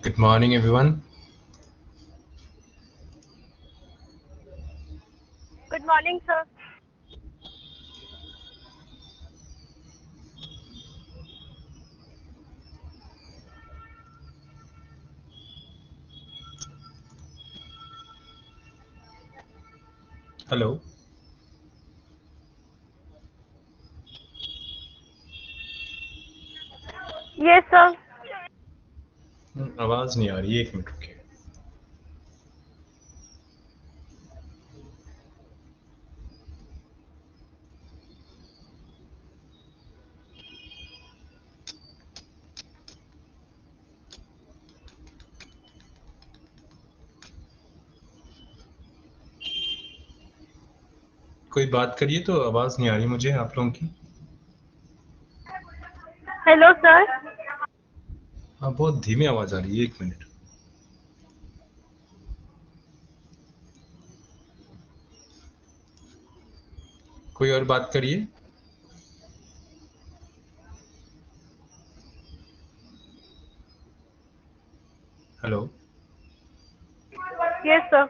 Good morning, everyone. Good morning, sir. Hello. Yes, sir. आवाज नहीं आ रही, एक मिनट रुकिए। कोई बात करिए, तो आवाज नहीं आ रही मुझे आप लोगों की। Hello, sir. हाँ, बहुत धीमी आवाज आ रही है, एक मिनट। कोई और बात करिए। हेलो। Yes, sir.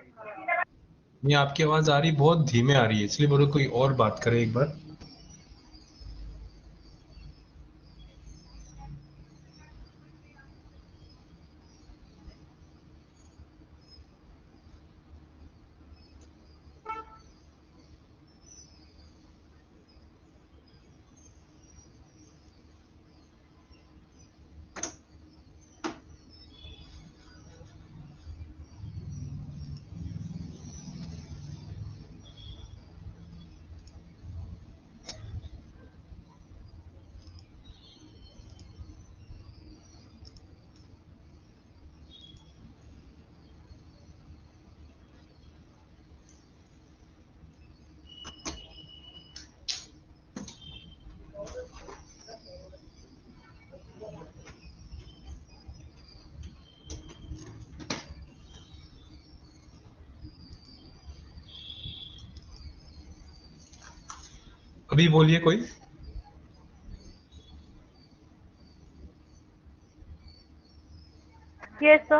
नहीं, आपकी आवाज आ रही, बहुत धीमे आ रही है, इसलिए बोलो कोई और बात करे एक बार। अभी बोलिए कोई। Yes, sir.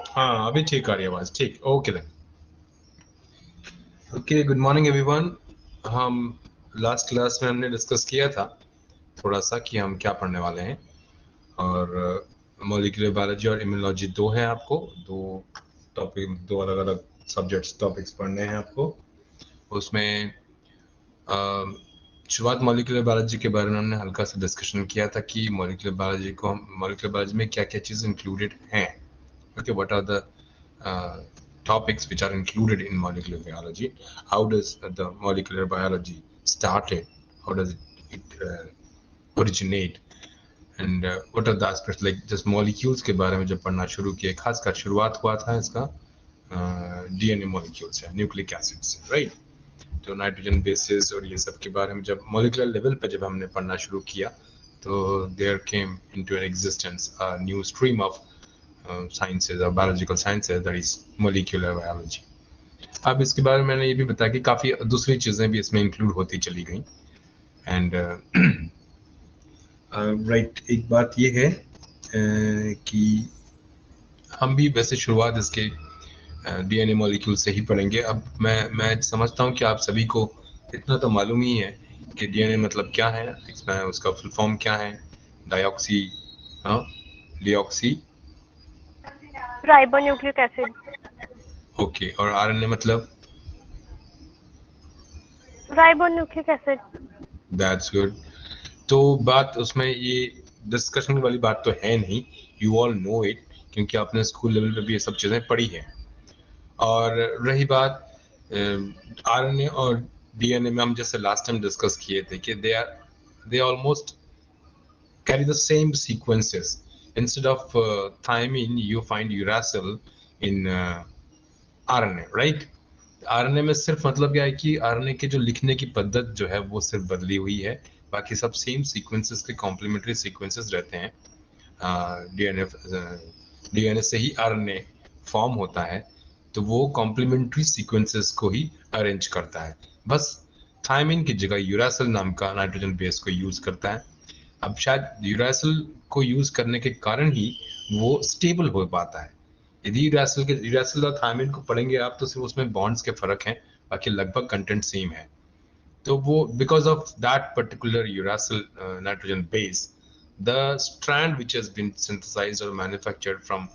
हाँ, अभी ठीक आ रही है आवाज। ठीक, okay then. Okay, good morning everyone. हम लास्ट क्लास में हमने डिस्कस किया था थोड़ा सा कि हम क्या पढ़ने वाले हैं, और मॉलिक्यूलर बायोलॉजी और इम्यूनोलॉजी दो हैं। आपको दो टॉपिक, दो अलग अलग सब्जेक्ट्स टॉपिक्स पढ़ने हैं आपको। उसमें शुरुआत मॉलिक्यूलर बायोलॉजी के बारे में हमने हल्का सा डिस्कशन किया था कि मॉलिक्यूलर बायोलॉजी में क्या क्या चीज़ इंक्लूडेड हैं। Okay, what are the topics which are included in molecular biology, how does the molecular biology started, how does it originate, and what are the aspects like just molecules के बारे में जब पढ़ना शुरू किए, खासकर शुरुआत हुआ था इसका डीएनए मॉलिक्यूल से, न्यूक्लिक एसिड से, राइट। तो नाइट्रोजन बेसिस और ये सब के बारे में जब मॉलिक्यूलर लेवल पे जब हमने पढ़ना शुरू किया, तो there came into an existence a new stream of sciences और biological sciences, that is molecular biology. अब इसके बारे में मैंने ये भी बताया कि काफ़ी दूसरी चीज़ें भी इसमें इंक्लूड होती चली गई। एंड राइट, एक बात ये है कि हम भी वैसे शुरुआत इसके डीएनए मॉलिक्यूल से ही पढ़ेंगे। अब मैं समझता हूँ कि आप सभी को इतना तो मालूम ही है कि डीएनए मतलब क्या है, इसमें उसका फुल फॉर्म क्या है। डायऑक्सी, हाँ, डिऑक्सी, Ribonucleic acid. ओके। और आरएनए मतलब? Ribonucleic acid. That's good. तो बात उसमें ये डिस्कशन वाली बात तो है नहीं, यू ऑल नो इट, क्योंकि आपने स्कूल लेवल पे भी ये सब चीज़ें पढ़ी हैं। और रही बात आरएनए और डीएनए में, हम जैसे लास्ट टाइम डिस्कस किए थे कि they almost carry the same sequences. Instead of thymine, you find uracil in RNA, right? RNA में सिर्फ मतलब क्या है कि आरएनए के जो लिखने की पद्धत जो है वो सिर्फ बदली हुई है, बाकी सब सेम सीक्वेंसेस के कॉम्प्लीमेंट्री सीक्वेंसेस रहते हैं। डीएनए डीएनए से ही आरएनए फॉर्म होता है, तो वो कॉम्प्लीमेंट्री सीक्वेंसेस को ही अरेंज करता है। बस थायमिन की जगह यूरासिल नाम का नाइट्रोजन बेस को यूज करता है। अब शायद यूरासिल को यूज करने के कारण ही वो स्टेबल हो पाता है। यदि यूरासिल और थायमिन को पढ़ेंगे आप तो सिर्फ उसमें बॉन्ड्स के फर्क हैं, बाकी लगभग कंटेंट सेम है। तो वो because of that particular uracil nitrogen base, the strand which has been synthesized और manufactured from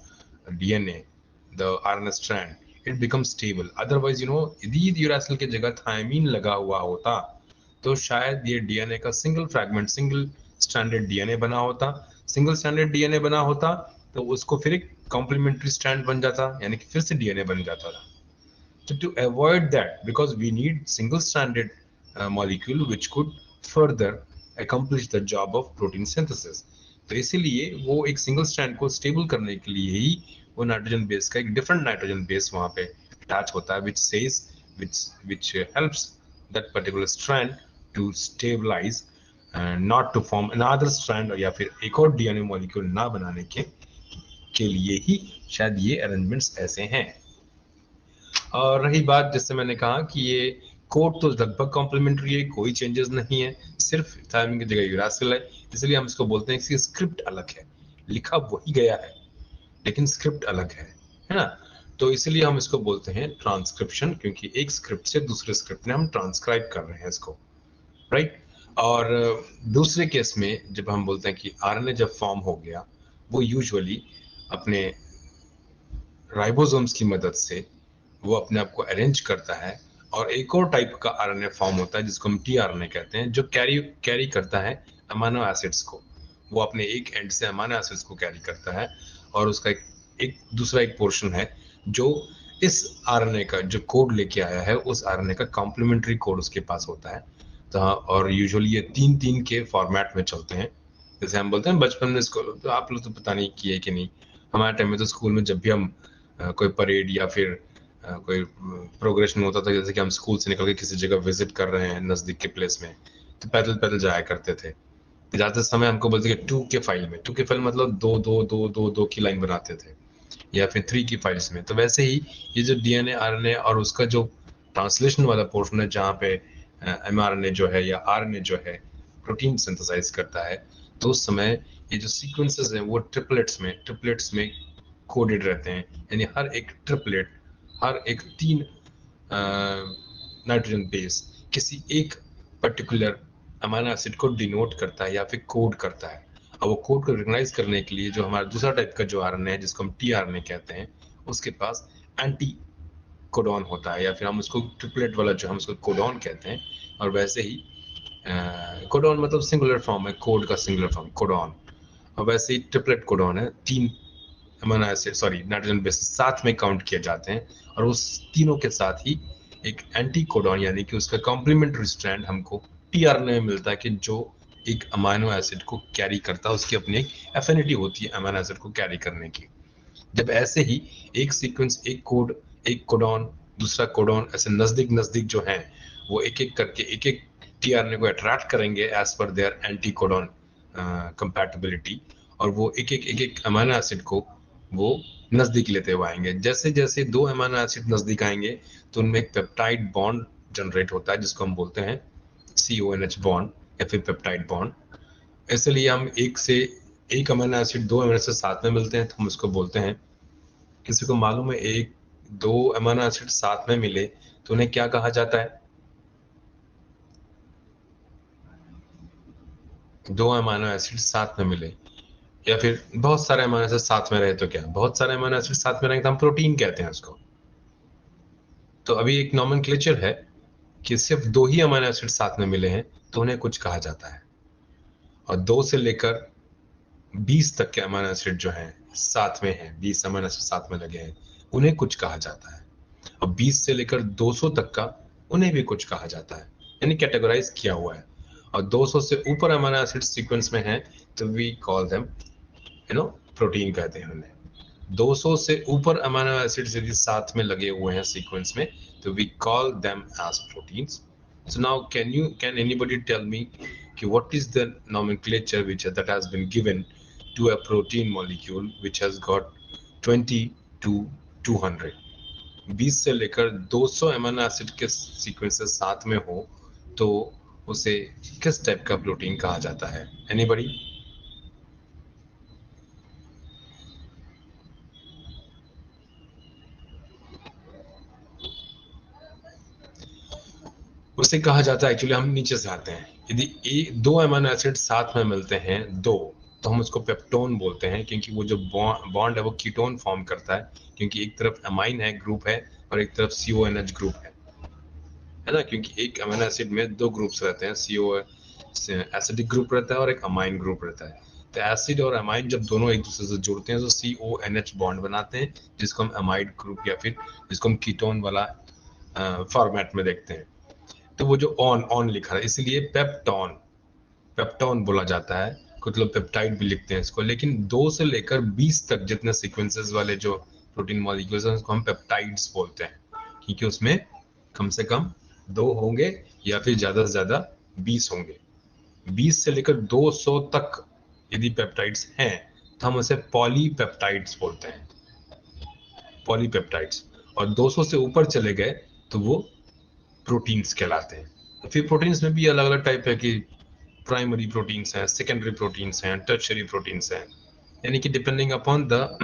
DNA, the RNA strand, it becomes stable. Otherwise यदि यूरासिल की जगह थायमिन लगा हुआ होता तो शायद ये डीएनए का single fragment, single standard DNA बना होता। सिंगल स्टैंडर्ड डीएनए बना होता तो उसको फिर एक कॉम्प्लीमेंट्री स्ट्रैंड बन जाता, यानी कि फिर से डीएनए बन जाता था। So to avoid that, because we need single-stranded molecule which could further accomplish the job of protein synthesis. तो इसीलिए वो एक सिंगल स्ट्रैंड को स्टेबल करने के लिए ही वो नाइट्रोजन बेस का एक डिफरेंट नाइट्रोजन बेस वहां पे अटैच होता है, which helps that particular strand to stabilize and not to form another strand, या फिर एक और डीएनए मॉलिक्यूल ना बनाने के लिए ही शायद ये अरेंजमेंट्स ऐसे हैं। और रही बात, जैसे मैंने कहा कि ये कोड तो लगभग कॉम्प्लीमेंट्री है, कोई चेंजेस नहीं है, सिर्फ थायमिन की जगह यूरासिल है, इसलिए हम इसको बोलते हैं कि स्क्रिप्ट अलग है, लिखा वही गया है लेकिन स्क्रिप्ट अलग है ना। तो इसलिए हम इसको बोलते हैं ट्रांसक्रिप्शन, क्योंकि एक स्क्रिप्ट से दूसरे स्क्रिप्ट में हम ट्रांसक्राइब कर रहे हैं इसको, राइट। और दूसरे केस में जब हम बोलते हैं कि आरएनए जब फॉर्म हो गया, वो यूजुअली अपने राइबोसोम्स की मदद से वो अपने आप को अरेंज करता है, और एक और टाइप का आरएनए फॉर्म होता है जिसको हम टीआरएनए कहते हैं, जो कैरी करता है अमाइनो एसिड्स को। वो अपने एक एंड से अमाइनो एसिड्स को कैरी करता है, और उसका एक दूसरा एक पोर्शन है जो इस आरएनए का जो कोड लेके आया है, उस आरएनए का कॉम्प्लीमेंट्री कोड उसके पास होता है। तो और यूजुअली ये 3-3 के फॉर्मेट में चलते हैं। जैसे हम बोलते हैं बचपन में, स्कूल तो आप लोग तो पता नहीं किए कि नहीं, हमारे टाइम में तो स्कूल में जब भी हम कोई परेड या फिर कोई प्रोग्रेशन होता था, जैसे कि हम स्कूल से निकल के किसी जगह विजिट कर रहे हैं नजदीक के प्लेस में, तो पैदल पैदल जाया करते थे। तो जाते समय हमको बोलते कि 2 के फाइल में, 2 के फाइल मतलब 2 की लाइन बनाते थे, या फिर 3 की फाइल्स में। तो वैसे ही ये जो डीएनए आरएनए और उसका जो ट्रांसलेशन वाला पोर्शन है, जहाँ पे एमआरएनए जो है या आरएनए जो है प्रोटीन सिंथेसाइज करता है, तो उस समय ये जो सीक्वेंसेस हैं वो ट्रिपलेट्स में कोडेड रहते हैं, यानी हर एक ट्रिपलेट, हर एक 3 नाइट्रोजन बेस किसी एक पर्टिकुलर अमीनो एसिड को डिनोट करता है या फिर कोड करता है। और वो कोड को रिकॉग्नाइज करने के लिए जो हमारा दूसरा टाइप का जो आरएनए है, जिसको हम टीआरएनए कहते हैं, उसके पास एंटी कोडॉन होता है, या फिर हम उसको ट्रिपलेट वाला जो हम उसको कोडॉन कहते हैं। और वैसे ही कोडॉन मतलब सिंगुलर फॉर्म है, कोड का सिंगुलर फॉर्म कोडॉन, और वैसे ही ट्रिपलेट कोडॉन है, 3 अमीनो एसिड नाइट्रोजन बेस साथ में काउंट किए जाते हैं, और उस तीनों के साथ ही एक एंटी कोडॉन, यानी कि उसका कॉम्प्लीमेंट्री स्ट्रैंड हमको टीआरएनए में मिलता है, कि जो एक अमीनो एसिड को कैरी करता है, उसकी अपनी एक एफिनिटी होती है अमीनो एसिड को कैरी करने की। जब ऐसे ही एक सीक्वेंस, एक कोड, एक कोडॉन, दूसरा कोडॉन, ऐसे नजदीक नजदीक जो है, वो एक एक करके एक एक टीआरएनए को अट्रैक्ट करेंगे as per there anti codon compatibility, और वो एक एक अमीनो एसिड को वो नजदीक लेते हुए आएंगे। जैसे जैसे 2 अमीनो एसिड नजदीक आएंगे तो उनमें एक पेप्टाइड बॉन्ड जनरेट होता है, जिसको हम बोलते हैं CONH बॉन्ड या फिर पेप्टाइड बॉन्ड। इसलिए हम एक अमीनो एसिड 2 अमीनो एसिड साथ में मिलते हैं तो हम उसको बोलते हैं, किसी को मालूम है 1-2 अमीनो एसिड साथ में मिले तो उन्हें क्या कहा जाता है? 2 अमीनो एसिड साथ में मिले, या फिर बहुत सारे अमीनो एसिड साथ में रहे तो क्या? बहुत सारे अमीनो एसिड साथ में रहे तो हम प्रोटीन कहते हैं उसको। तो अभी एक नॉमेनक्लेचर है कि सिर्फ 2 ही अमीनो एसिड साथ में मिले हैं तो उन्हें कुछ कहा जाता है, और 2 से लेकर 20 तक के अमीनो एसिड जो हैं साथ में हैं, 20 अमीनो एसिड साथ में लगे हैं, उन्हें कुछ कहा जाता है। और 20 से लेकर 200 तक का, उन्हें भी कुछ कहा जाता है, यानी कैटेगराइज किया हुआ है। और 200 से ऊपर अमीनो एसिड सीक्वेंस में है तो वी कॉल देम प्रोटीन कहते हैं उन्हें। 200 से ऊपर अमीनो एसिड्स यदि साथ में लगे हुए हैं सीक्वेंस में तो we call them as proteins. So now can anybody tell me what is the nomenclature that has been given to a protein molecule which has got 20 to 200? 20 से लेकर 200 अमीनो एसिड के सीक्वेंसेस साथ में हो तो उसे किस टाइप का प्रोटीन कहा जाता है? एनीबॉडी? उसे कहा जाता है, एक्चुअली हम नीचे से आते हैं, यदि दो अमीनो एसिड साथ में मिलते हैं दो, तो हम उसको पेप्टोन बोलते हैं, क्योंकि वो जो बॉन्ड है वो कीटोन फॉर्म करता है, क्योंकि एक तरफ अमाइन है ग्रुप है और एक तरफ CONH ग्रुप है ना, क्योंकि एक अमीनो एसिड में दो ग्रुप्स रहते हैं, CO एसिडिक ग्रुप रहता है और एक अमाइन ग्रुप रहता है। तो एसिड और अमाइन जब दोनों एक दूसरे से जुड़ते हैं तो CONH बॉन्ड बनाते हैं, जिसको हम अमाइड ग्रुप या फिर जिसको हम कीटोन वाला फॉर्मेट में देखते हैं। तो वो जो ऑन लिखा है इसलिए पेप्टोन बोला जाता है। कुछ लोग पेप्टाइड भी लिखते हैं इसको, लेकिन 2 से लेकर 20 तक जितने सीक्वेंसेस वाले जो प्रोटीन मॉलिक्यूल्स हैं उसको हम पेप्टाइड्स बोलते हैं, क्योंकि उसमें कम से कम 2 होंगे या फिर ज्यादा से ज्यादा 20 होंगे। 20 से लेकर 200 तक यदि पेप्टाइड्स हैं तो हम उसे पॉलीपेप्टाइड्स बोलते हैं, पॉलीपेप्टाइड्स। और 200 से ऊपर चले गए तो वो प्रोटीन्स कहलाते हैं। फिर प्रोटीन्स में भी अलग अलग टाइप है कि प्राइमरी प्रोटीन्स हैं, सेकेंडरी प्रोटीन्स हैं, टर्शियरी प्रोटीन्स हैं, यानी कि डिपेंडिंग अपॉन द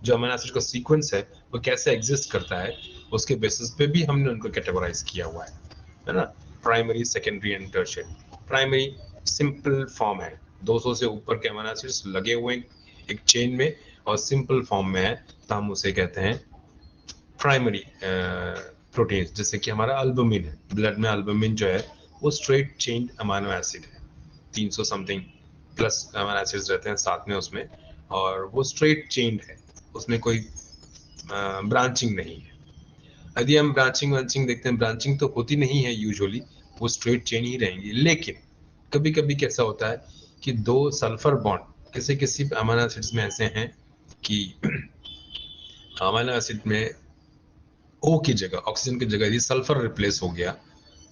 जो अमीनो एसिड का सीक्वेंस है वो कैसे एग्जिस्ट करता है, उसके बेसिस पे भी हमने उनको कैटेगराइज किया हुआ है ना। Primary, secondary and tertiary. Primary simple form है, 200 से ऊपर के अमीनो एसिड्स लगे हुए एक चेन में और सिंपल फॉर्म में है, तो हम उसे कहते हैं प्राइमरी प्रोटीन्स। जैसे कि हमारा अल्बुमिन है, ब्लड में अल्बुमिन जो है वो स्ट्रेट चेन अमीनो एसिड है, 300 समथिंग प्लस अमीनो एसिड्स रहते हैं साथ में उसमें, और वो स्ट्रेट चेन है, उसमें कोई ब्रांचिंग नहीं है। यदि हम ब्रांचिंग देखते हैं, ब्रांचिंग तो होती नहीं है यूजुअली, वो स्ट्रेट चेन ही रहेंगी। लेकिन कभी कभी कैसा होता है कि 2 सल्फर बॉन्ड किसी किसी अमीनो एसिड्स में ऐसे हैं कि अमीनो एसिड में O की जगह, ऑक्सीजन की जगह यदि सल्फर रिप्लेस हो गया,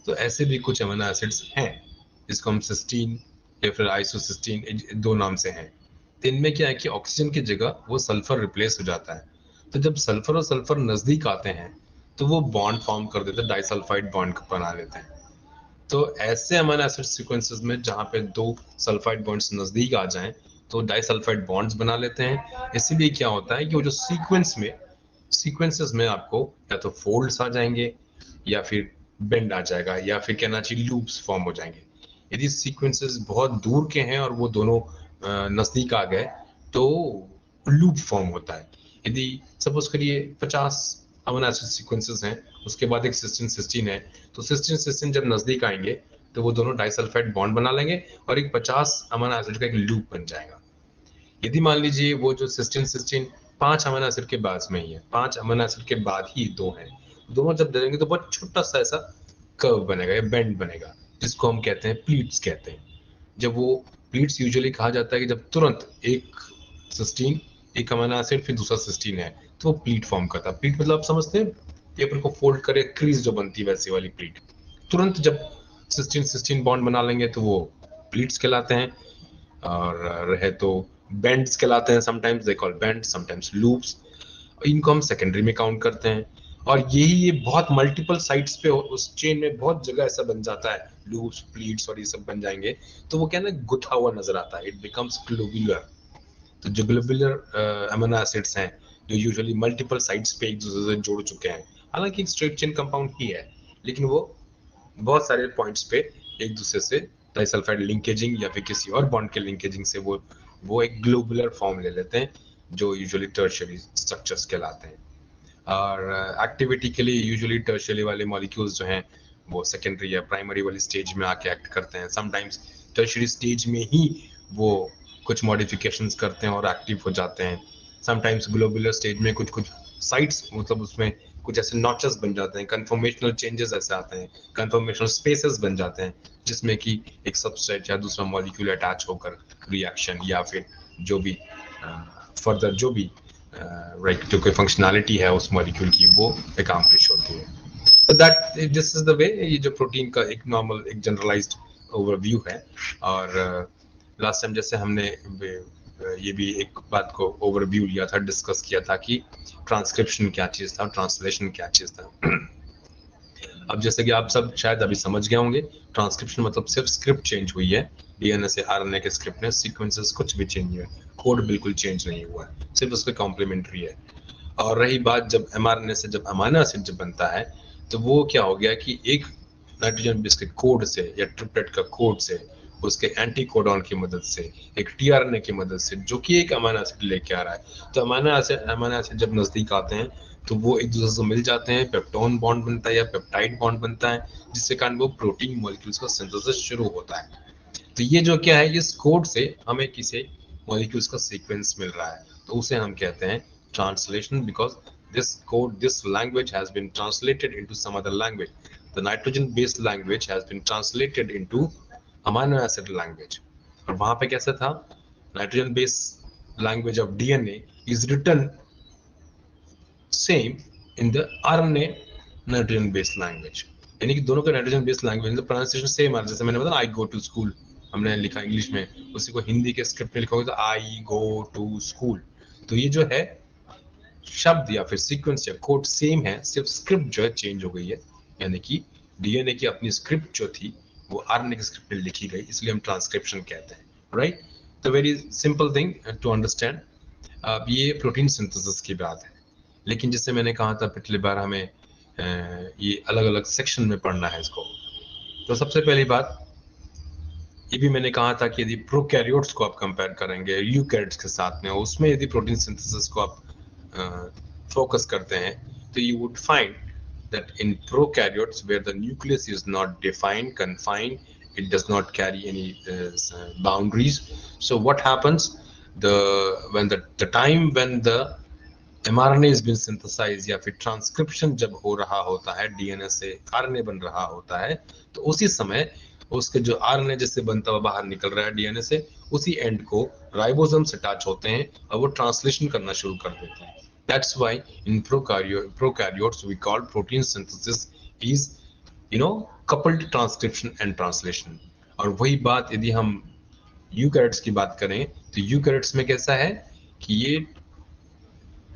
तो ऐसे भी कुछ अमीनो एसिड्स हैं जिसको हम सिस्टीन या फिर आइसोसिस्टीन, 2 नाम से हैं। तो इनमें क्या है कि ऑक्सीजन की जगह वो सल्फर रिप्लेस हो जाता है। तो जब सल्फर और सल्फर नजदीक आते हैं तो वो बॉन्ड फॉर्म कर देते हैं, डाइसल्फाइड बॉन्ड बना देते हैं। तो ऐसे अमीनो एसिड सीक्वेंसेस में जहाँ पे 2 सल्फाइड बॉन्ड्स नजदीक आ जाएं तो डाइसल्फाइड बॉन्ड्स बना लेते हैं। इसीलिए क्या होता है कि वो जो सीक्वेंसेस में आपको या तो फोल्ड्स आ जाएंगे या फिर बेंड आ जाएगा या फिर कहना चाहिए लूप्स फॉर्म हो जाएंगे। यदि सीक्वेंसेस बहुत दूर के हैं और वो दोनों नजदीक आ गए तो लूप फॉर्म होता है। यदि सपोज करिए 50 अमीनो एसिड सीक्वेंसेस हैं, उसके बाद एक सिस्टीन सिस्टीन है, तो सिस्टीन सिस्टीन जब नजदीक आएंगे तो वो दोनों डाइसल्फाइड बॉन्ड बना लेंगे और एक 50 अमीनो एसिड का एक लूप बन जाएगा। यदि मान लीजिए वो जो सिस्टीन सिस्टीन 5 अमीनो एसिड के बाद में ही है, 5 अमीनो एसिड के बाद ही 2 हैं, दोनों जब डलेंगे तो बहुत छोटा सा ऐसा कर्व बनेगा या बेंड बनेगा, जिसको हम कहते हैं प्लीट्स कहते हैं। जब वो प्लीट्स यूजुअली कहा जाता है कि जब तुरंत एक सिस्टीन, एक अमीनो एसिड फिर दूसरा सिस्टीन है तो वो प्लीट फॉर्म करता है। प्लीट मतलब आप समझते हैं, पेपर को फोल्ड करे क्रीज जो बनती है वैसी वाली प्लीट। तुरंत जब सिस्टीन सिस्टीन बॉन्ड बना लेंगे तो वो प्लीट्स कहलाते हैं। और रहे तो बेंड्स कहलाते हैं, sometimes they call bends, sometimes loops. इनको हम सेकेंडरी में काउंट करते हैं। और ये बहुत मल्टीपल साइट्स पे उस चेन में बहुत जगह ऐसा बन जाता है, लूप्स, प्लीट्स और ये सब बन जाएंगे, तो वो क्या ना गुथा हुआ नजर आता है, इट बिकम्स ग्लोबुलर। तो जो ग्लोबुलर अमीनो एसिड्स हैं जो यूजुअली मल्टीपल साइट्स पे एक दूसरे से जुड़ चुके हैं, हालांकि एक स्ट्रेट चेन कंपाउंड ही है, लेकिन वो बहुत सारे पॉइंट्स पे एक दूसरे से डाइसल्फाइड लिंकेजिंग या फिर किसी और बॉन्ड के लिंकेजिंग से वो एक ग्लोबुलर फॉर्म ले लेते हैं, जो यूजुअली टर्शियरी स्ट्रक्चर्स कहलाते हैं। और एक्टिविटी के लिए यूजुअली टर्शियरी वाले मॉलिक्यूल्स जो हैं वो सेकेंडरी या प्राइमरी वाली स्टेज में आके एक्ट करते हैं। समटाइम्स टर्शियरी स्टेज में ही वो कुछ मॉडिफिकेशंस करते हैं और एक्टिव हो जाते हैं। समटाइम्स ग्लोबुलर स्टेज में कुछ कुछ साइट्स, मतलब उसमें कुछ ऐसे नॉचेस बन जाते हैं, कन्फर्मेशनल चेंजेस ऐसे आते हैं, कन्फर्मेशनल स्पेसेस बन जाते हैं, जिसमें कि एक सबस्ट्रेट या दूसरा मॉलिक्यूल अटैच होकर रिएक्शन या फिर जो भी फर्दर जो भी जो कोई फंक्शनैलिटी है उस मॉलिक्यूल की वो अकम्प्लिश होती है। तो that this is the way. ये जो प्रोटीन का एक नॉर्मल एक जनरलाइज्ड ओवरव्यू है। और लास्ट टाइम जैसे हमने ये भी एक बात को ओवरव्यू लिया था, डिस्कस किया था कि ट्रांसक्रिप्शन क्या चीज था, ट्रांसलेशन क्या चीज था। अब जैसे कि आप सब शायद अभी समझ गए होंगे, ट्रांसक्रिप्शन मतलब सिर्फ स्क्रिप्ट चेंज हुई है, डीएनए से आरएनए के स्क्रिप्ट में सीक्वेंसेस कुछ भी चेंज नहीं हुआ, कोड बिल्कुल चेंज नहीं हुआ है, सिर्फ उसका कॉम्प्लीमेंट्री है। और रही बात जब एमआरएनए से जब अमीनो एसिड जब बनता है, तो वो क्या हो गया कि एक नाइट्रोजन बेस के कोड से या ट्रिपलेट का कोड से, उसके एंटी कोडॉन की मदद से, एक टीआरएनए की मदद से, जो कि एक अमीनो एसिड लेके आ रहा है, तो अमीनो एसिड जब नजदीक आते हैं तो वो एक दूसरे से मिल जाते हैं, पेप्टोन बॉन्ड बनता है या पेप्टाइड बॉन्ड बनता है, जिससे कारण वो प्रोटीन मॉलिक्यूल्स का सिंथेसिस शुरू होता है। तो ये जो क्या है, इस कोड से हमें किसी मॉलिक्यूल्स का सीक्वेंस मिल रहा है, तो उसे हम कहते हैं translation, because this code, this language has been translated into some other language. The nitrogen based language has been translated into amino acid language. और वहां पे कैसा था, nitrogen based language of DNA is written same in the RNA nitrogen based language. यानी कि दोनों का nitrogen based language में प्रोनाउंसिएशन सेम है। जैसे मैंने बताया आई गो टू स्कूल, हमने लिखा इंग्लिश में, उसी को हिंदी के स्क्रिप्ट में लिखा होगा तो आई गो टू स्कूल। तो ये जो है शब्द या फिर सीक्वेंस या कोड सेम है, सिर्फ स्क्रिप्ट जो है चेंज हो गई है। यानी कि डीएनए की अपनी स्क्रिप्ट जो थी वो आरएनए की स्क्रिप्ट में लिखी गई, इसलिए हम ट्रांसक्रिप्शन कहते हैं, राइट। तो very simple thing to understand. अब ये प्रोटीन सिंथेसिस की बात है, लेकिन जिससे मैंने कहा था पिछली बार हमें ये अलग अलग सेक्शन में पढ़ना है इसको। तो सबसे पहली बात ये भी मैंने कहा था कि यदि प्रोकैरियोट्स को आप कंपेयर करेंगे यूकैरियोट्स के साथ में, उसमें यदि प्रोटीन सिंथेसिस को आप फोकस करते हैं, तो you would find that in prokaryotes where the nucleus is not defined, confined, it does not carry any boundaries. So what happens, the time when the mRNA is being synthesized या फिर transcription जब हो रहा होता है, DNA से RNA बन रहा होता है, तो उसी समय उसके जो आरएनए जिससे बनता हुआ बाहर निकल रहा है डीएनए से, उसी एंड को राइबोसोम से अटैच होते हैं और वो ट्रांसलेशन करना शुरू कर देते हैं। That's why in prokaryotes we call protein synthesis is coupled transcription and translation. और वही बात यदि हम यूकैरियोट्स की बात करें, तो यूकैरियोट्स में कैसा है कि ये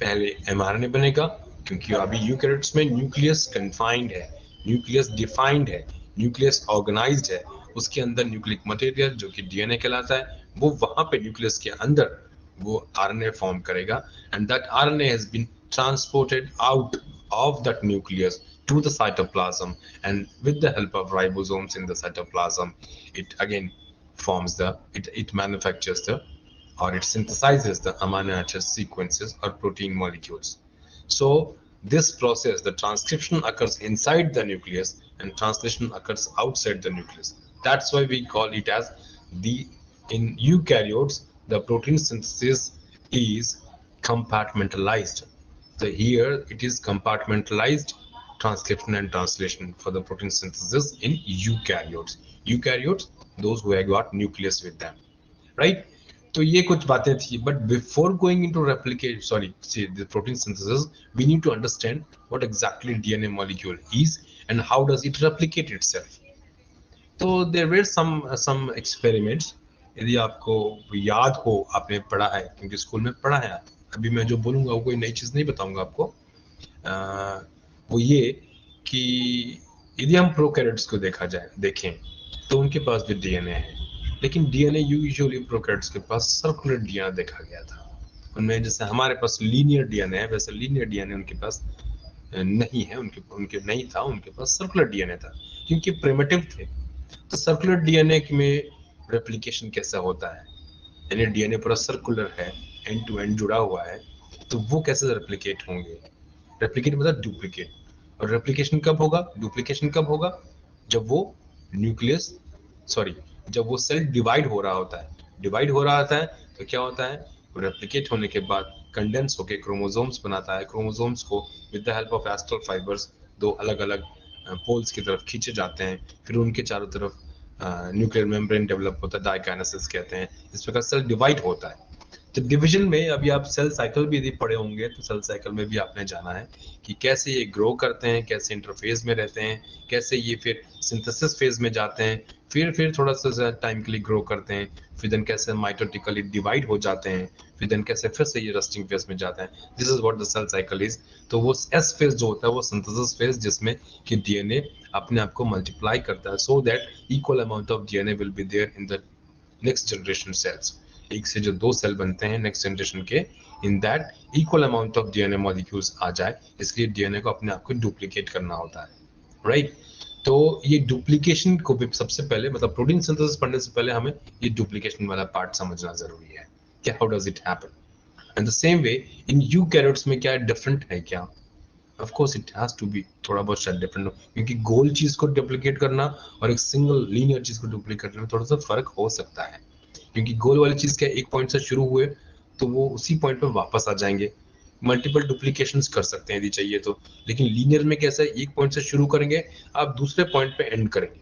पहले एमआरएनए बनेगा, क्योंकि अभी यूकैरियोट्स में न्यूक्लियस कन्फाइंड है, न्यूक्लियस डिफाइंड है, न्यूक्लियस ऑर्गेनाइज्ड है, उसके अंदर न्यूक्लिक मटेरियल जो कि डीएनए कहलाता है, वो वहां पे न्यूक्लियस के अंदर वो आरएनए फॉर्म करेगा, and that RNA has been transported out of that nucleus to the cytoplasm, and with the help of ribosomes in the cytoplasm, it again forms it manufactures or it synthesizes the amino acid sequences or protein molecules. So this process, the transcription occurs inside the nucleus and translation occurs outside the nucleus. That's why we call it as in eukaryotes the protein synthesis is compartmentalized. So here it is compartmentalized transcription and translation for the protein synthesis in eukaryotes. Eukaryotes, those who have got nucleus with them, right? तो ये कुछ बातें थी, but before going into the protein synthesis, we need to understand what exactly DNA molecule is and how does it replicate itself. तो there were some experiments, यदि आपको याद हो, आपने पढ़ा है, क्योंकि स्कूल में पढ़ा है, अभी मैं जो बोलूंगा वो कोई नई चीज नहीं बताऊंगा आपको। वो ये कि यदि हम प्रोकैरियोट्स को देखें तो उनके पास भी डीएनए है, लेकिन डीएनए यूजुअली प्रोकैरियोट्स के पास सर्कुलर डीएनए देखा गया था। उनमें जैसे हमारे पास लीनियर डीएनए है, वैसे लीनियर डीएनए उनके पास नहीं है, उनके नहीं था, उनके पास सर्कुलर डीएनए था, क्योंकि प्रिमिटिव थे। तो सर्कुलर डीएनए में रेप्लिकेशन कैसा होता है, यानी डीएनए पूरा सर्कुलर है, एंड टू एंड जुड़ा हुआ है, तो वो कैसे रेप्लिकेट होंगे। रेप्लिकेट मतलब डुप्लीकेट, और रेप्लिकेशन कब होगा, डुप्लीकेशन कब होगा, जब वो सेल डिवाइड हो रहा होता है। तो क्या होता है, रेप्लिकेट होने के बाद कंडेंस होके क्रोमोसोम्स बनाता है। क्रोमोसोम्स को with the help of astral fibres दो अलग अलग पोल्स की तरफ खींचे जाते हैं, फिर उनके चारों तरफ न्यूक्लियर मेम्ब्रेन डेवलप होता है, डाइकाइनेसिस कहते हैं। इस प्रकार सेल डिवाइड होता है। तो डिवीजन में अभी आप सेल साइकिल भी यदि पढ़े होंगे तो सेल साइकिल में भी आपने जाना है कि कैसे ये ग्रो करते हैं, कैसे इंटरफेज में रहते हैं, कैसे ये फिर सिंथेसिस फेज में जाते हैं, फिर थोड़ा सा टाइम के लिए ग्रो करते हैं, फिर देन कैसे माइटोटिकली डिवाइड हो जाते हैं, फिर देन कैसे फिर से ये रस्टिंग फेज में जाते हैं. This is what the cell cycle is. तो वो एस फेज जो होता है वो सिंथेसिस फेज, जिसमें कि डीएनए अपने आप को मल्टीप्लाई करता है so that equal amount of DNA will be there in the next generation cells. एक से जो दो सेल बनते हैं नेक्स्ट जनरेशन के, in that equal amount of DNA molecules आ जाए, इसलिए डीएनए को अपने आप को डुप्लीकेट करना होता है, राइट. तो ये डुप्लीकेशन को भी सबसे पहले, मतलब प्रोटीन सिंथेसिस पढ़ने से पहले हमें ये डुप्लीकेशन वाला पार्ट समझना जरूरी है कि how does it happen. And the same way in eukaryotes में क्या डिफरेंट है क्या? Of course it has to be थोड़ा बहुत शायद डिफरेंट हो, क्योंकि गोल चीज को डुप्लीकेट करना और एक सिंगल लीनियर चीज को डुप्लीकेट करने में थोड़ा सा फर्क हो सकता है, क्योंकि गोल वाली चीज क्या एक पॉइंट से शुरू हुए तो वो उसी पॉइंट पे वापस आ जाएंगे. मल्टीपल डुप्लीकेशंस कर सकते हैं यदि चाहिए तो, लेकिन लीनियर में कैसा है, एक पॉइंट से शुरू करेंगे, आप दूसरे पॉइंट पे एंड करेंगे.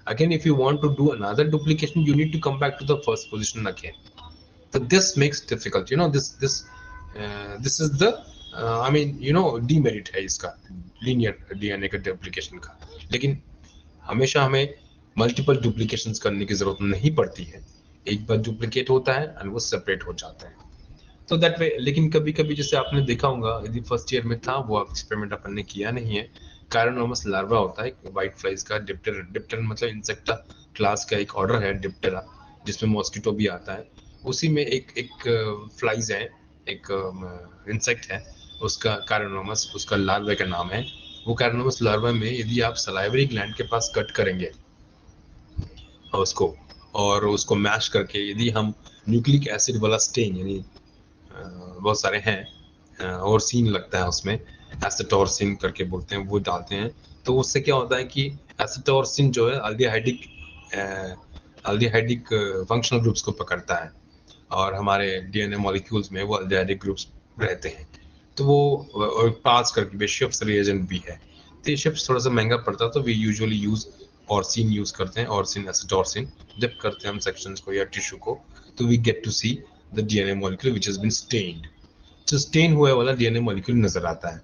Again if you want to do another duplication you need to come back to the first position again. So this makes difficult, this is the I mean demerit है इसका linear DNA का duplication का. लेकिन हमेशा हमें multiple duplications करने की जरूरत नहीं पड़ती है, एक बार डुप्लीकेट होता है और वो सेपरेट हो जाता है. तो दैट वे. लेकिन कभी कभी जैसे आपने देखा होगा, यदि फर्स्ट ईयर में था वो एक्सपेरिमेंट अपन ने किया नहीं है, कायरोनोमस लार्वा होता है व्हाइट फ्लाइज का, डिप्टेरा मतलब इंसेक्टा क्लास का एक ऑर्डर है डिप्टेरा, जिसमें मॉस्किटो भी आता है. उसी में एक फ्लाइज है, एक इंसेक्ट है, उसका कायरोनोमस, उसका लार्वा का नाम है. वो कायरोनोमस लार्वा में यदि आप सलाइवरी ग्लैंड के पास कट करेंगे उसको और उसको मैश करके, यदि हम न्यूक्लिक एसिड वाला स्टेन, यानी बहुत सारे हैं और सीन लगता है उसमें, एसिटोर्सिन करके बोलते हैं, वो डालते हैं, तो उससे क्या होता है कि एसिटोर्सिन जो है अल्डिहाइडिक फंक्शनल ग्रुप्स को पकड़ता है और हमारे डीएनए मॉलिक्यूल्स में वो अल्डिहाइडिक ग्रुप्स रहते हैं. तो वो पास करके बेशिफ्स रिएजेंट भी है, तो ये शिफ्ट थोड़ा सा महंगा पड़ता है, तो वी यूजुअली यूज ऑर्सिन यूज करते हैं, ऑर्सिन एसिटोर्सिन डिप करते हैं हम सेक्शंस को या टिश्यू को, तो we get to see the DNA molecule which has been stained. तो स्टेन हुआ वाला डीएनए मॉलिक्यूल नजर आता है.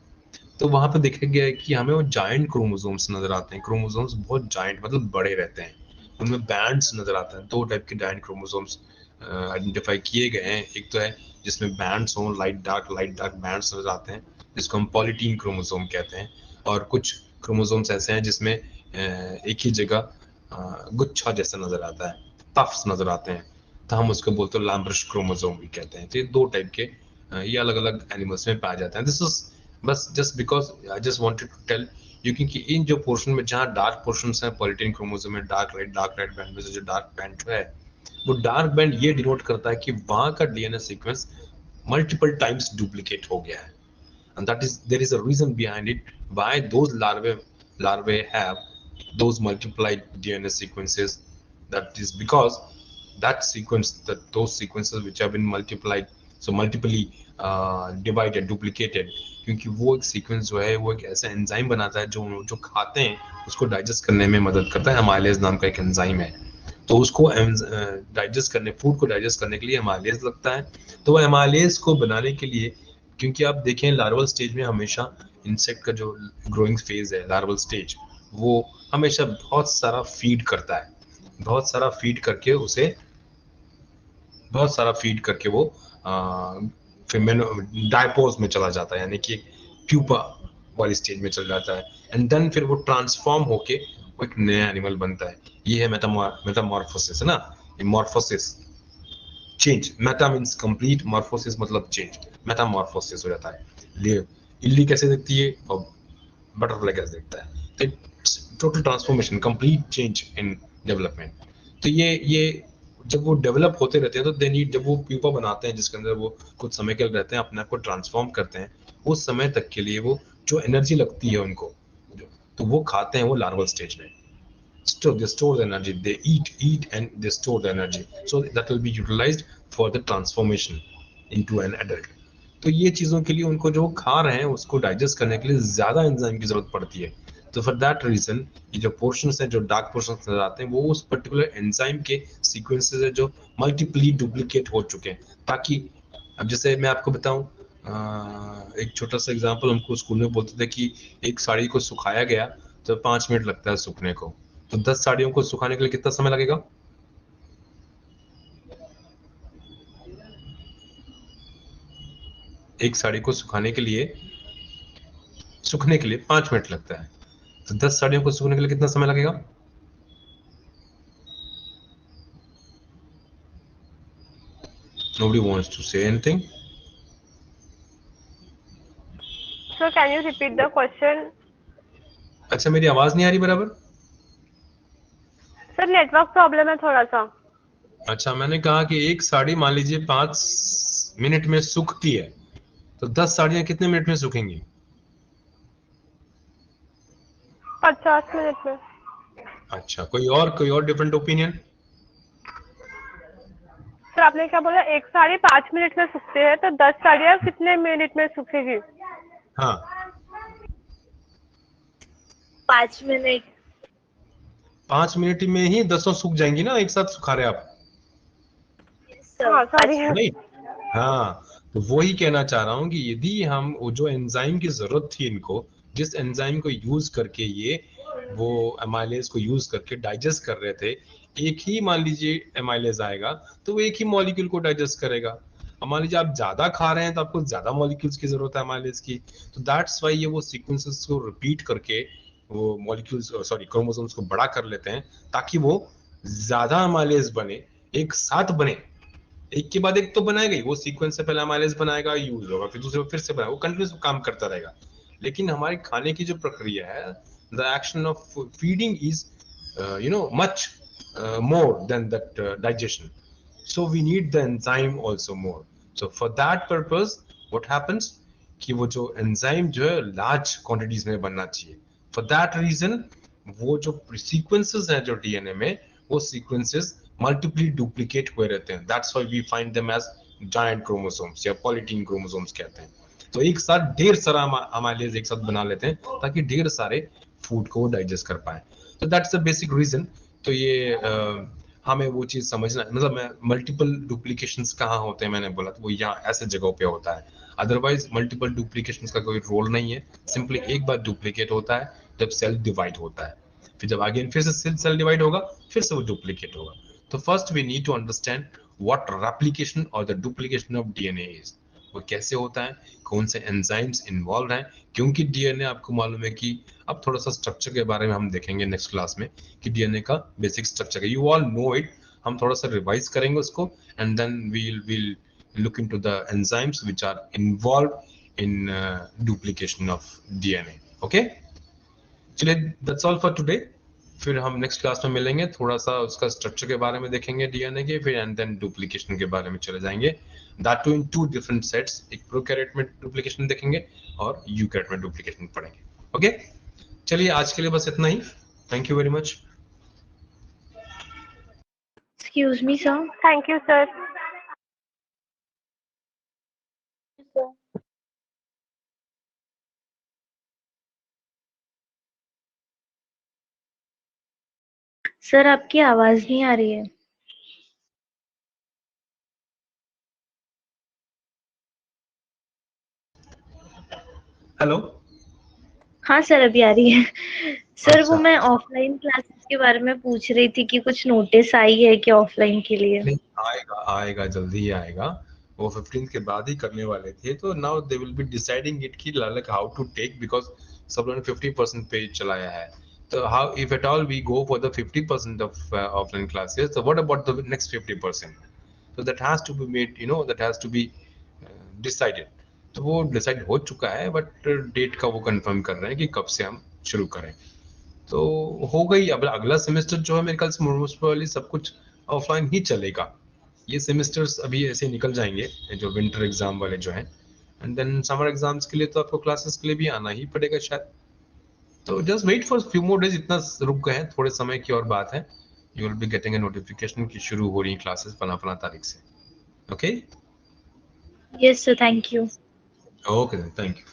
तो वहां पे देखा गया है कि हमें वो जायंट क्रोमोसोम्स नजर आते हैं. क्रोमोसोम्स बहुत जायंट मतलब बड़े रहते हैं, उनमें बैंड्स नजर आते हैं. दो टाइप के जायंट क्रोमोसोम्स आइडेंटिफाई किए गए हैं. एक तो है जिसमें बैंड्स हों, लाइट डार्क बैंड्स नजर आते हैं, जिसको हम पॉलीटीन क्रोमोसोम कहते हैं. और कुछ क्रोमोसोम्स ऐसे हैं जिसमें एक ही जगह गुच्छा जैसा नजर आता है, पफ्स नजर आते हैं, तो हम उसको बोलते हैं लैम्ब्रिश क्रोमोसोम भी कहते हैं. तो ये दो टाइप के ये अलग अलग एनिमल्स में पाए जाते हैं. दिस इज बस just because I just wanted to tell you, क्योंकि इन जो पोर्शन में जहाँ डार्क पोर्शंस हैं पॉलीटीन क्रोमोसोम में, डार्क रेड बैंड में से जो डार्क बैंड है, वो डार्क बैंड ये डिनोट करता है कि वहां का DNA sequence multiple times duplicate हो गया है. And that is, there is a reason behind it why those larvae have those multiplied DNA sequences. That is because those sequences which have been multiplied, so multiply divided, duplicated, क्योंकि वो एक sequence जो है वो एक ऐसा enzyme बनाता है जो खाते हैं उसको डाइजेस्ट करने में मदद करता है. एमाइलेज नाम का एक एंजाइम है, तो उसको डाइजेस्ट करने, फूड को डाइजेस्ट करने के लिए एमाइलेज लगता है. तो वो एमाइलेज को बनाने के लिए, क्योंकि आप देखें लार्वल स्टेज में हमेशा इंसेक्ट का जो ग्रोइंग फेज है, लार्वल स्टेज, वो हमेशा बहुत सारा फीड करता है, बहुत सारा फीड करके वो फिर डायपोज में चला जाता है, यानी कि प्यूपा वाली स्टेज में चल जाता है. एंड देन फिर वो ट्रांसफॉर्म होके वो एक नया एनिमल बनता है. ये है मेटामॉर्फोसिस, है ना. Morphosis change, Meta means complete, morphosis मतलब चेंज, मेटामॉर्फोसिस हो जाता है. इल्ली कैसे दिखती है और बटरफ्लाई कैसे दिखता है, total transformation, complete change in development. तो ये जब वो डेवलप होते रहते हैं तो दे नीड, जब वो प्यूपा बनाते हैं जिसके अंदर वो कुछ समय के लिए रहते हैं, अपने आप को ट्रांसफॉर्म करते हैं, उस समय तक के लिए वो जो एनर्जी लगती है उनको, तो वो खाते हैं वो लार्वल स्टेज में. They store the energy, they eat and they store the energy, so that will be utilized for the transformation into an adult. तो ये चीजों के लिए उनको जो खा रहे हैं उसको डाइजेस्ट करने के लिए ज्यादा एंजाइम की जरूरत पड़ती है. तो फॉर दैट रीजन ये जो पोर्शंस हैं, जो डार्क पोर्शंस नजर आते हैं, वो उस पर्टिकुलर एंजाइम के सीक्वेंसेस है जो मल्टीपली डुप्लीकेट हो चुके हैं, ताकि अब जैसे मैं आपको बताऊं, एक छोटा सा एग्जांपल, हमको स्कूल में बोलते थे कि एक साड़ी को सुखाया गया तो 5 मिनट लगता है सूखने को, तो 10 साड़ियों को सुखाने के लिए कितना समय लगेगा? एक साड़ी को सुखाने के लिए 5 मिनट लगता है, तो 10 साड़ियों को सूखने के लिए कितना समय लगेगा? Nobody wants to say anything. Sir, can you repeat the question? अच्छा, मेरी आवाज नहीं आ रही बराबर? सर नेटवर्क प्रॉब्लम है थोड़ा सा। अच्छा, मैंने कहा कि एक साड़ी मान लीजिए 5 मिनट में सूखती है, तो 10 साड़ियां कितने मिनट में सूखेंगी? 50 मिनट में। अच्छा, कोई और डिफरेंट ओपिनियन? सर आपने क्या बोला, एक साड़ी 5 मिनट में सूखती है, तो 10 साड़ियाँ कितने मिनट में सूखेगी? हाँ, 5 मिनट। 5 मिनट में ही 10 सूख जाएंगी ना, एक साथ सुखा रहे आप? हाँ सॉरी। नहीं, हाँ, तो वही कहना चाह रहा हूँ कि यदि हम वो जो एंजाइम की जरूरत थी इनको, जिस एंजाइम को यूज करके ये वो एमाइलेज को यूज करके डाइजेस्ट कर रहे थे, एक ही मान लीजिए एमाइलेज आएगा तो वो एक ही मॉलिक्यूल को डाइजेस्ट करेगा। अब मान लीजिए आप ज्यादा खा रहे हैं तो आपको ज्यादा मॉलिक्यूल्स की जरूरत है एमाइलेज की, तो दैट्स वाई ये वो सीक्वेंसेस को रिपीट करके वो मॉलिक्यूल्स क्रोमोसोम्स को बड़ा कर लेते हैं, ताकि वो ज्यादा एमाइलेज बने, एक साथ बने, एक के बाद एक तो बनाएगा ही, वो सीक्वेंस से पहले एमाइलेज बनाएगा, यूज होगा, फिर दूसरे फिर से बनाएगा, वो कंटिन्यूस काम करता रहेगा। लेकिन हमारे खाने की जो प्रक्रिया है, the action of feeding is much more than that digestion, so we need the enzyme also more. So for that purpose what happens कि वो जो एंजाइम जो है लार्ज क्वांटिटीज में बनना चाहिए, फॉर दैट रीजन वो जो सीक्वेंसेस हैं जो डीएनए में, वो सीक्वेंसेस मल्टीपली डुप्लीकेट हुए रहते हैं, that's why we find them as giant chromosomes या पॉलीटीन क्रोमोसोम्स कहते हैं। तो एक साथ ढेर सारा अमाइलेज एक साथ बना लेते हैं ताकि ढेर सारे फूड को डाइजेस्ट कर पाए, तो दैट्स द बेसिक रीजन। तो ये हमें वो चीज समझना, मतलब मल्टीपल डुप्लीकेशंस कहाँ होते हैं, मैंने बोला तो वो यहाँ ऐसे जगहों पे होता है, अदरवाइज मल्टीपल डुप्लीकेशंस का कोई रोल नहीं है, सिंपली एक बार डुप्लीकेट होता है जब सेल डिवाइड होता है, फिर जब आगे फिर से सेल डिवाइड होगा, फिर से वो डुप्लीकेट होगा। तो first we need to understand what replication और the duplication of DNA is, वो कैसे होता है, कौन से एंजाइम्स इन्वॉल्व हैं, क्योंकि डीएनए आपको मालूम है कि अब थोड़ा सा स्ट्रक्चर के बारे में हम देखेंगे नेक्स्ट क्लास में कि डीएनए का बेसिक स्ट्रक्चर है, यू ऑल नो इट, हम थोड़ा सा रिवाइज करेंगे उसको, and then we'll look into the enzymes which are involved in duplication of DNA. Okay, चलिए, that's all for today. फिर हम नेक्स्ट क्लास में मिलेंगे, थोड़ा सा उसका स्ट्रक्चर के बारे में देखेंगे डीएनए के, फिर एंड देन डुप्लीकेशन के बारे में चले जाएंगे, that too in 2 different sets, एक प्रोकैरियोट में डुप्लीकेशन देखेंगे और यूकैरियोट में डुप्लीकेशन पढ़ेंगे। ओके, चलिए आज के लिए बस इतना ही, thank you very much. Excuse me sir. Thank you sir. Sir आपकी आवाज नहीं आ रही है। हेलो। हाँ सर अभी आ रही है। सर अच्छा, वो मैं ऑफलाइन क्लासेस के बारे में पूछ रही थी कि कुछ नोटिस आई है क्या ऑफलाइन के लिए? नहीं, आएगा आएगा, जल्दी ही आएगा, वो 15 के बाद ही करने वाले थे, तो now they will be deciding it कि like how to take, because सब लोगों ने 50% पे चलाया है, तो how if at all we go for the 50% of offline classes, तो what about the next 50%? so that has to be made, that has to be decided. तो वो डिसाइड हो चुका है, बट डेट का वो कंफर्म कर रहे हैं कि कब से हम शुरू करें, तो हो गई। अब अगला सेमेस्टर जो है मेरे ख्याल से मोस्ट प्रोबेबली सब कुछ ऑफलाइन ही चलेगा, ये सेमेस्टर्स अभी ऐसे निकल जाएंगे जो विंटर एग्जाम वाले जो हैं, एंड देन समर एग्जाम्स के लिए तो आपको क्लासेस के लिए भी आना ही पड़ेगा शायद, तो just wait for few more days, इतना रुक गए हैं, थोड़े समय की और बात है, you will be getting a notification कि शुरू हो रही है क्लासेस फला तारीख से। Okay, yes sir, thank you. Okay, thank you.